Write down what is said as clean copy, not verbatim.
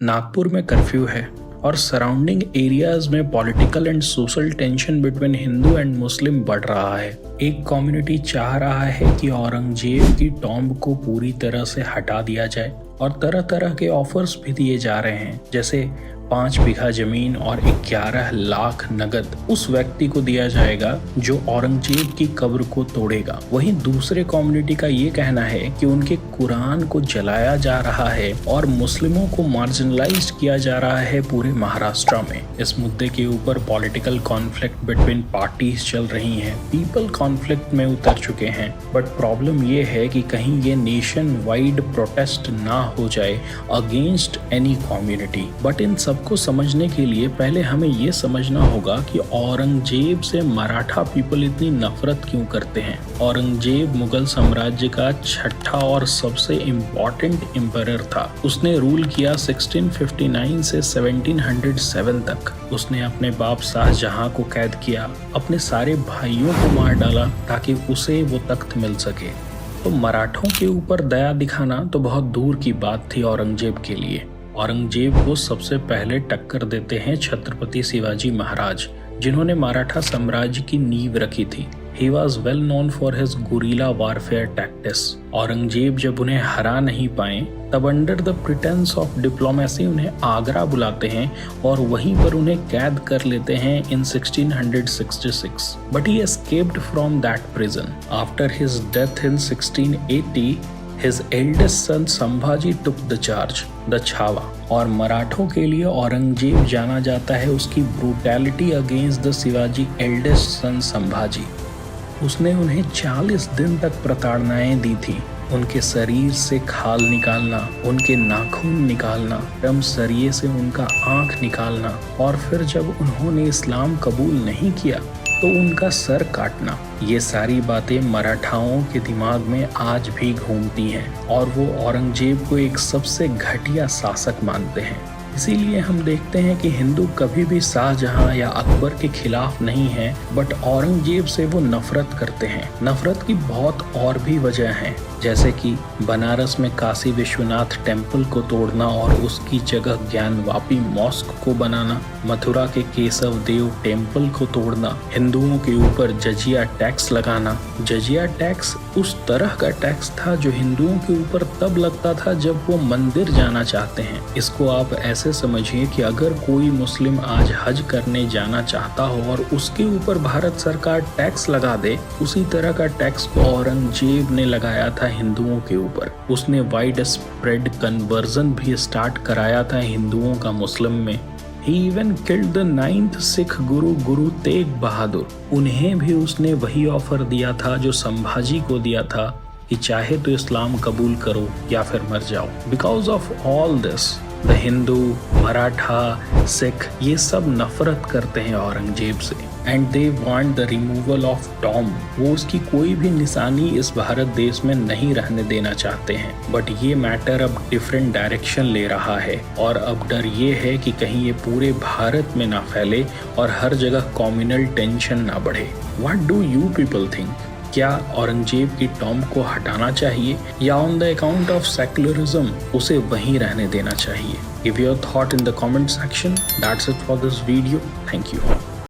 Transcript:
नागपुर में कर्फ्यू है और सराउंडिंग एरियाज में political and social tension between Hindu and Muslim बढ़ रहा है। एक कम्युनिटी चाह रहा है कि औरंगजेब की टॉम्ब को पूरी तरह से हटा दिया जाए और तरह तरह के ऑफर्स भी दिए जा रहे हैं, जैसे 5 बीघा जमीन और 11 लाख नगद उस व्यक्ति को दिया जाएगा जो औरंगजेब की कब्र को तोड़ेगा। वहीं दूसरे कम्युनिटी का ये कहना है कि उनके कुरान को जलाया जा रहा है और मुस्लिमों को मार्जिनलाइज किया जा रहा है पूरे महाराष्ट्र में। इस मुद्दे के ऊपर पॉलिटिकल कॉन्फ्लिक्ट बिटवीन पार्टीज चल रही हैं, पीपल कॉन्फ्लिक्ट में उतर चुके हैं। बट प्रॉब्लम ये है कि कहीं ये नेशन वाइड प्रोटेस्ट ना हो जाए against any community. But in सबको समझने के लिए पहले हमें ये समझना होगा कि औरंगजेब से मराठा पीपल इतनी नफरत क्यों करते हैं। औरंगजेब मुगल साम्राज्य का छठा और सबसे इम्पोर्टेंट एम्परर था। उसने रूल किया 1659 से 1707 तक। उसने अपने बाप शाहजहां को कैद किया, अपने सारे भाइयों को मार डाला ताकि उसे वो तख्त मिल सके। तो मराठों के ऊपर दया दिखाना तो बहुत दूर की बात थी औरंगजेब के लिए। औरंगजेब को सबसे पहले टक्कर देते हैं छत्रपति शिवाजी महाराज, जिन्होंने मराठा साम्राज्य की नींव रखी थी। He was well known for his guerrilla warfare tactics. Aurangzeb जब उन्हें हरा नहीं पाए तब under the pretence of diplomacy उन्हें आगरा बुलाते हैं और वहीं पर उन्हें कैद कर लेते हैं इन 1666. But he escaped from that prison. After his death in 1680, his eldest son Sambhaji took the charge, the Chhaava. और मराठों के लिए औरंगजेब जाना जाता है उसकी brutality against the Shivaji eldest son Sambhaji. उसने उन्हें 40 दिन तक प्रताड़नाएं दी थी। उनके शरीर से खाल निकालना, उनके नाखून निकालना, रम सरिये से उनका आंख निकालना और फिर जब उन्होंने इस्लाम कबूल नहीं किया तो उनका सर काटना। ये सारी बातें मराठाओं के दिमाग में आज भी घूमती हैं और वो औरंगजेब को एक सबसे घटिया शासक मानते हैं। इसीलिए हम देखते हैं कि हिंदू कभी भी शाहजहां या अकबर के खिलाफ नहीं है, बट औरंगजेब से वो नफरत करते हैं। नफरत की बहुत और भी वजह हैं, जैसे कि बनारस में काशी विश्वनाथ टेम्पल को तोड़ना और उसकी जगह ज्ञानवापी मॉस्क को बनाना, मथुरा के केशव देव टेम्पल को तोड़ना, हिंदुओं के ऊपर जजिया टैक्स लगाना। जजिया टैक्स उस तरह का टैक्स था जो हिंदुओं के ऊपर तब लगता था जब वो मंदिर जाना चाहते हैं। इसको आप ऐसे समझिए कि अगर कोई मुस्लिम आज हज करने जाना चाहता हो और उसके ऊपर भारत सरकार टैक्स लगा दे, उसी तरह का टैक्स को औरंगजेब ने लगाया था हिंदुओं के ऊपर। उसने वाइड स्प्रेड कन्वर्जन भी स्टार्ट कराया था हिंदुओं का मुस्लिम में। He even killed the 9th Sikh Guru Tegh Bahadur. उन्हें भी उसने वही ऑफर दिया था जो संभाजी को दिया था कि चाहे तो इस्लाम कबूल करो या फिर मर जाओ। Because of all this the Hindu, Maratha, Sikh ये सब नफरत करते हैं औरंगजेब से and they want the removal of tomb. वो उसकी कोई भी निशानी इस भारत देश में नहीं रहने देना चाहते हैं। बट ये मैटर अब डिफरेंट डायरेक्शन ले रहा है और अब डर ये है कि कहीं ये पूरे भारत में ना फैले और हर जगह कम्युनल टेंशन ना बढ़े। What do you people think? क्या औरंगजेब की टॉम्ब को हटाना चाहिए या on the account of secularism उसे वहीं रहने देना चाहिए? Give your thought in the comment section. That's it for this video. Thank you.